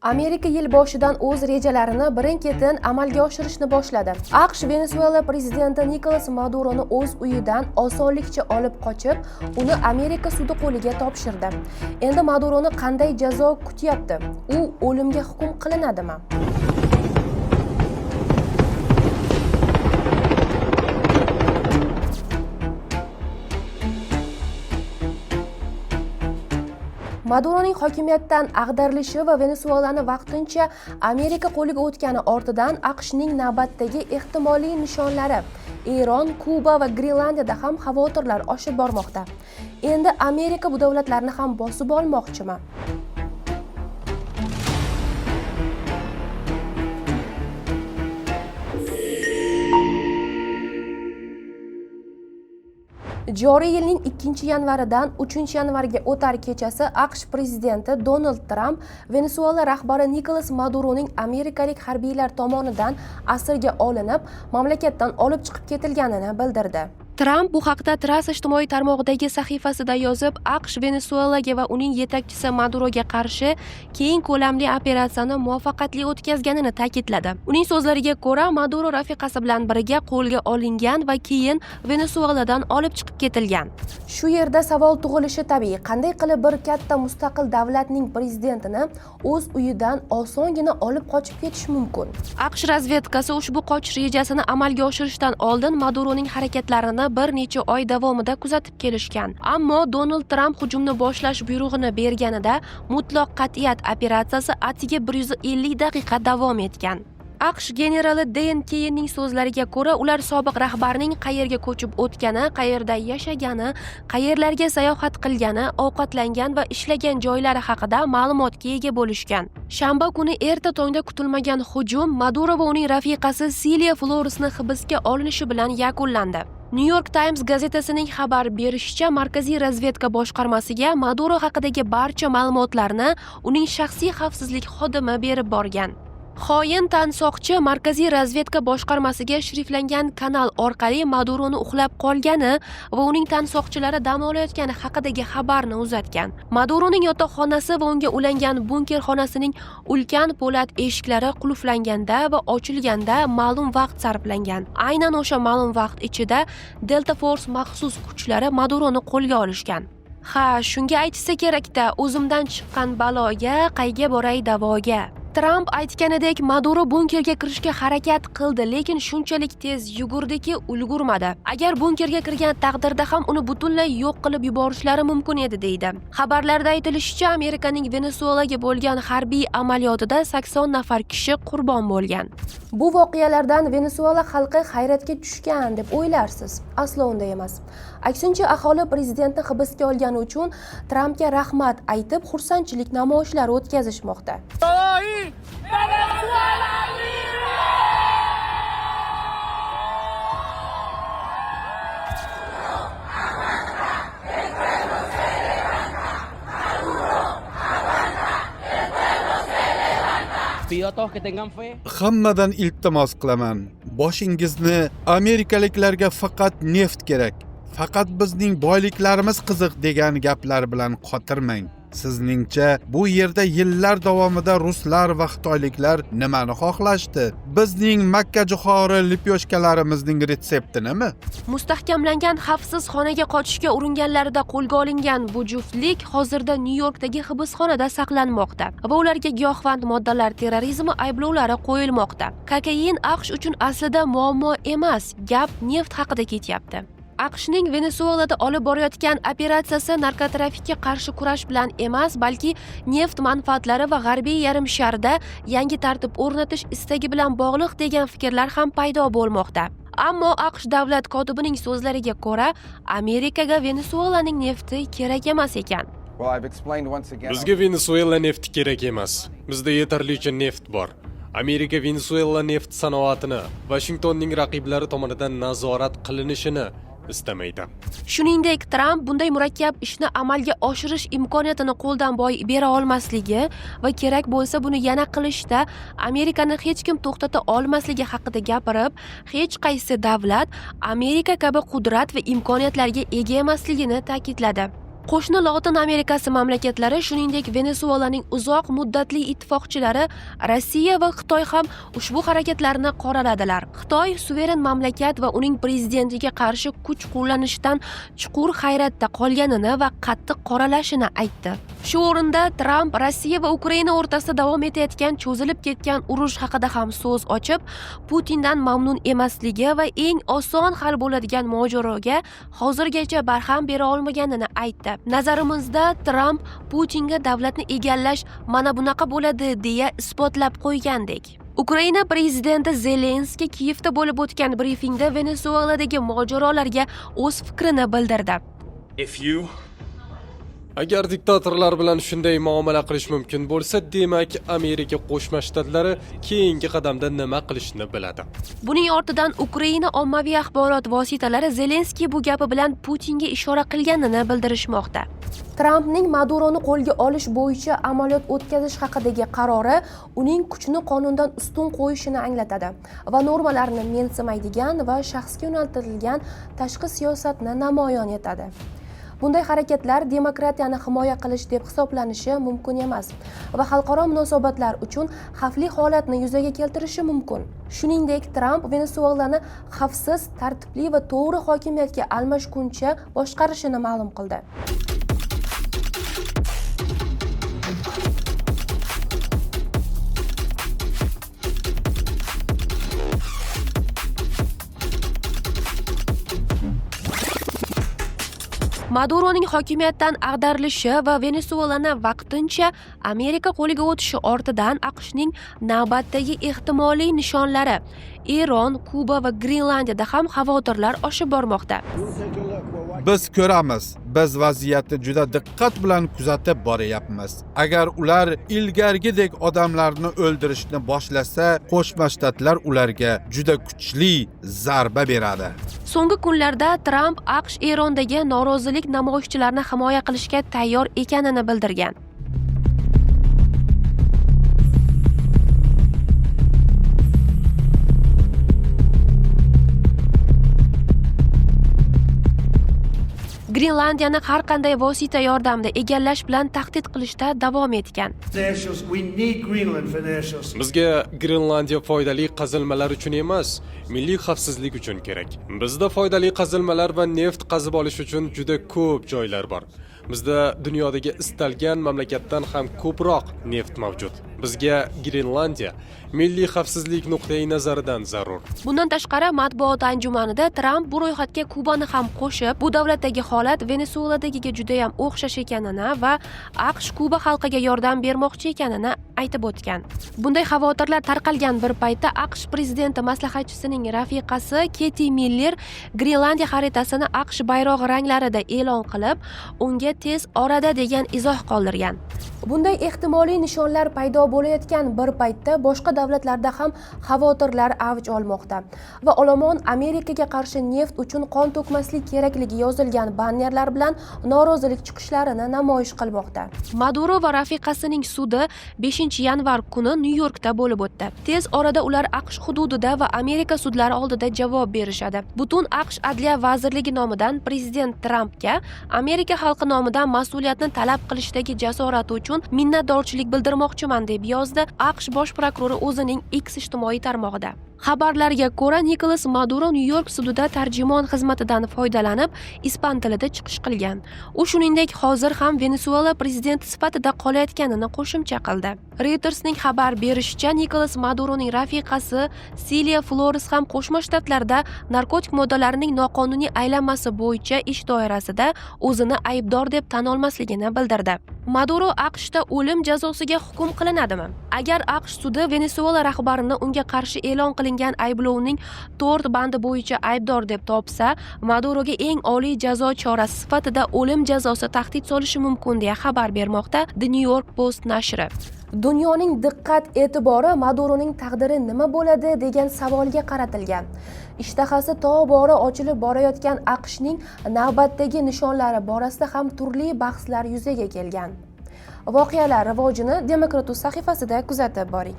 Amerika yil boshidan o'z rejalarini birin-ketin amalga oshirishni boshladi. AQSh Venesuela prezidenti Nikolas Maduroni o'z uyidan osonlikcha olib qochib, uni Amerika sudi qo'liga topshirdi. Endi Maduroni qanday jazo kutyapti? U o'limga hukm qilinadimi? Maduroning hokimiyatdan ag'darilishi va Venesuelani vaqtincha Amerika qo'liga o'tgani ortidan AQShning navbatdagi ehtimoliy nishonlari Eron, Kuba va Grenlandiyada ham xavotirlar oshib bormoqda. Endi Amerika bu davlatlarni ham bosib olmoqchimi? Joriy yilning 2-yanvaridan 3-yanvarga o'tar kechasi AQSh prezidenti Donald Tramp Venesuela rahbari Nikolas Maduroning amerikalik harbiylar tomonidan asirga olinib, mamlakatdan olib chiqib ketilganini bildirdi. Tramp bu haqda Trassa ijtimoiy tarmog'idagi sahifasida yozib, AQSh Venesuelaga va uning yetakchisi Maduroga qarshi keng ko'lamli operatsiyani muvaffaqiyatli o'tkazganini ta'kidladi. Uning so'zlariga ko'ra, Maduro rafiqasi bilan birga qo'lga olingan va keyin Venesueladan olib chiqib ketilgan. Shu yerda savol tug'ilishi tabiiy. Qanday qilib bir katta mustaqil davlatning prezidentini o'z uyidan osongina olib qochib ketish mumkin? AQSh razvedkasi ushbu qochish rejasini amalga oshirishdan oldin Maduroning harakatlarini bir necha oy davomida kuzatib kelishgan. Ammo Donald Tramp hujumni boshlash buyrug'ini berganida mutlaq qat'iyat operatsiyasi atiga 150 daqiqa davom etgan. AQSh generali Dan Keyinning so'zlariga ko'ra, ular sobiq rahbarning qayerga ko'chib o'tgani, qayerda yashagani, qayerlarga sayohat qilgani, ovqatlangan va ishlagan joylari haqida ma'lumotga ega bo'lishgan. Shanba kuni erta tongda kutilmagan hujum Maduro va uning rafiqasi Silvia Floresni hibsga olinishi bilan yakunlandi. New York Times gazetasining xabar berishicha, Markaziy razvedka boshqarmasiga Maduro haqidagi barcha ma'lumotlarni uning shaxsiy xavfsizlik xodimi berib borgan. Xoin tansoqchi Markaziy razvedka boshqarmasiga shifrlangan kanal orqali Maduroni uxlab qolgani va uning tansoqchilari dam olayotgani haqidagi xabarni uzatgan. Maduroning yotoqxonasi va unga ulangan bunker xonasining ulkan po'lat eshiklari qulflanganda va ochilganda ma'lum vaqt sarflangan. Aynan o'sha ma'lum vaqt ichida Delta Force maxsus kuchlari Maduroni qo'lga olishgan. Ha, shunga aytsa kerak-da, o'zimdan chiqqan baloga qayga boray davoga. Tramp aytganidek, Maduro bunkerga kirishga harakat qildi, lekin shunchalik tez yugurdiki, ulgurmadi. Agar bunkerga kirgan taqdirda ham uni butunlay yo'q qilib yuborishlari mumkin edi, deydi. Xabarlarda aytilishicha, Amerikaning Venesuelaga bo'lgan harbiy amaliyotida 80 nafar kishi qurbon bo'lgan. Bu voqealardan Venesuela xalqi hayratga tushgan deb o'ylarsiz? Aslo unday emas. Aksincha, aholi prezidentni hibsga olgani uchun Trampga rahmat aytib, xursandchilik namoyishlari o'tkazishmoqda. Hammadan iltimos qilaman. Boshingizni amerikaliklarga faqat neft kerak, faqat bizning boyliklarimiz qiziq degan gaplar bilan qotirmang. Sizningcha bu yerda yillar davomida ruslar va xitoyliklar nimani xohlashdi? Bizning Makka jo'xori lipyoshkalarimizning retsepti nima? Mustahkamlangan xavfsiz xonaga qochishga uringanlarida qo'lga olingan bu juftlik hozirda New Yorkdagi hibsxonada saqlanmoqda va ularga giyohvand moddalar terrorizmi ayblovlari qo'yilmoqda. Kokain AQSh uchun aslida muammo emas, gap neft haqida ketyapti. AQShning Venesuelada olib borayotgan operatsiyasi narkotrafikka qarshi kurash bilan emas, balki neft manfaatlari va g'arbiy yarim sharda yangi tartib o'rnatish istagi bilan bog'liq degan fikrlar ham paydo bo'lmoqda. Ammo AQSh davlat kotibining so'zlariga ko'ra, Amerikaga Venesuelaning nefti kerak emas ekan. Bizga Venesuela nefti kerak emas. Bizda yetarlicha neft bor. Amerika Venesuela neft sanoatini Washingtonning raqiblari tomonidan nazorat qilinishini istamaydi. Shuningdek, Tramp bunday murakkab ishni amalga oshirish imkoniyatini qo'ldan boy bera olmasligi va kerak bo'lsa buni yana qilishda Amerikani hech kim to'xtata olmasligi haqida gapirib, hech qaysi davlat Amerika kabi qudrat va imkoniyatlarga ega emasligini ta'kidladi. Qo'shni Lotin Amerikasi mamlakatlari, shuningdek Venesuelaning uzoq muddatli ittifoqchilari Rossiya va Xitoy ham ushbu harakatlarni qoraladilar. Xitoy suveren mamlakat va uning prezidentiga qarshi kuch qo'llanishdan chuqur hayratda qolganini va qattiq qoralashini aytdi. Shu o'rinda Tramp Rossiya va Ukraina o'rtasida davom etayotgan cho'zilib ketgan urush haqida ham so'z ochib, Putindan mamnun emasligi va eng oson hal bo'ladigan mojaroga hozirgacha barham bera olmaganini aytdi. Nazarimizda Tramp Putinga davlatni egallash mana bunaqa bo'ladi deya isbotlab qo'ygandek. Ukraina prezidenti Zelenskiy Kiyevda bo'lib o'tgan brifingda Venesueladagi mojarolarga o'z fikrini bildirdi. Agar diktatorlar bilan shunday muomala qilish mumkin bo'lsa, demak Amerika Qo'shma Shtatlari keyingi qadamda nima qilishni biladi. Buning ortidan Ukraina ommaviy axborot vositalari Zelenskiy bu gapi bilan Putinga ishora qilganini bildirishmoqda. Trampning Maduroni qo'lga olish bo'yicha amaliyot o'tkazish haqidagi qarori uning kuchni qonundan ustun qo'yishini anglatadi va normalarni mensimaydigan va shaxsga yo'naltirilgan tashqi siyosatni namoyon etadi. Bunday harakatlar demokratiyani himoya qilish deb hisoblanishi mumkin emas va xalqaro munosabatlar uchun xavfli holatni yuzaga keltirishi mumkin. Shuningdek, Tramp Venesuelani xavfsiz, tartibli va to'g'ri hokimiyatga almashguncha boshqarishini ma'lum qildi. Maduroning hokimiyatdan ag'darilishi va Venesuelani vaqtincha Amerika qo'liga o'tishi ortidan AQShning navbatdagi ehtimoliy nishonlari Eron, Kuba va Grenlandiyada ham xavotirlar oshib bormoqda. Biz ko'ramiz, biz vaziyatni juda diqqat bilan kuzatib boryapmiz. Agar ular ilgargidek odamlarni o'ldirishni boshlasa, Qo'shma Shtatlar ularga juda kuchli zarba beradi. So'nggi kunlarda Tramp AQSh Erondagi norozilik namoyishchilarini himoya qilishga tayyor ekanini bildirgan. Grenlandiyani har qanday vosita yordamida egallash bilan tahdid qilishda davom etgan. Bizga Grenlandiya foydali qazilmalar uchun emas, milliy xavfsizlik uchun kerak. Bizda foydali qazilmalar va neft qazib olish uchun juda ko'p joylar bor. Bizda dunyodagi istalgan mamlakatdan ham ko'proq neft mavjud. Bizga Grenlandiya milliy xavfsizlik nuqtai nazaridan zarur. Bundan tashqari, matbuot anjumanida Tramp bu ro'yxatga Kubani ham qo'shib, bu davlatdagi holat Venesueladagiga juda ham o'xshash ekanini va AQSh Kuba xalqiga yordam bermoqchi ekanini aytib o'tgan. Bunday xavotirlar tarqalgan bir paytda AQSh prezidenti maslahatchisining rafiqasi Keti Miller Grenlandiya xaritasini AQSh bayrog'i ranglarida e'lon qilib, unga tez orada degan izoh qoldirgan. Bunday ehtimoliy nishonlar paydo bo'layotgan bir paytda boshqa davlatlarda ham xavotirlar avj olmoqda va olomon Amerikaga qarshi neft uchun qon to'kmaslik kerakligi yozilgan bannerlar bilan norozilik chiqishlarini namoyish qilmoqda. Maduro va rafiqasining sudi 5-yanvar kuni Nyu-Yorkda bo'lib o'tdi. Tez orada ular AQSh hududida va Amerika sudlari oldida javob berishadi. Butun AQSh Adliya vazirligi nomidan prezident Trampga Amerika xalqi nomidan mas'uliyatni talab qilishdagi jasorati uchun minnatdorchilik bildirmoqchiman deb yozdi AQSh bosh prokurori o'zining X ijtimoiy tarmog'ida. Xabarlarga ko'ra, Nikolas Maduro Nyu-York sudida tarjimon xizmatidan foydalanib, ispan tilida chiqish qilgan. U shuningdek hozir ham Venesuela prezidenti sifatida qolayotganini qo'shimcha qildi. Reutersning xabar berishicha, Nikolas Maduroning rafiqasi Silvia Flores ham Qo'shma Shtatlarda narkotik moddalarning noqonuniy aylanmasi bo'yicha ish doirasida o'zini aybdor deb tan olmasligini bildirdi. Maduro AQShda o'lim jazosiga hukm qilinadimi? Agar AQSh sudi Venesuela rahbarini unga qarshi e'lon qilingan ayblovning 4 bandi bo'yicha aybdor deb topsa, Maduroga eng oliy jazo chorasi sifatida o'lim jazosi tahdid solishi mumkin deya xabar bermoqda The New York Post nashri. Dunyoning diqqat e'tibori Maduroning taqdiri nima bo'ladi degan savolga qaratilgan. Ishtahasi tobora ochilib borayotgan AQShning navbatdagi nishonlari borasida ham turli bahslar yuzaga kelgan. Voqealar rivojini Demokratus sahifasida kuzatib boring.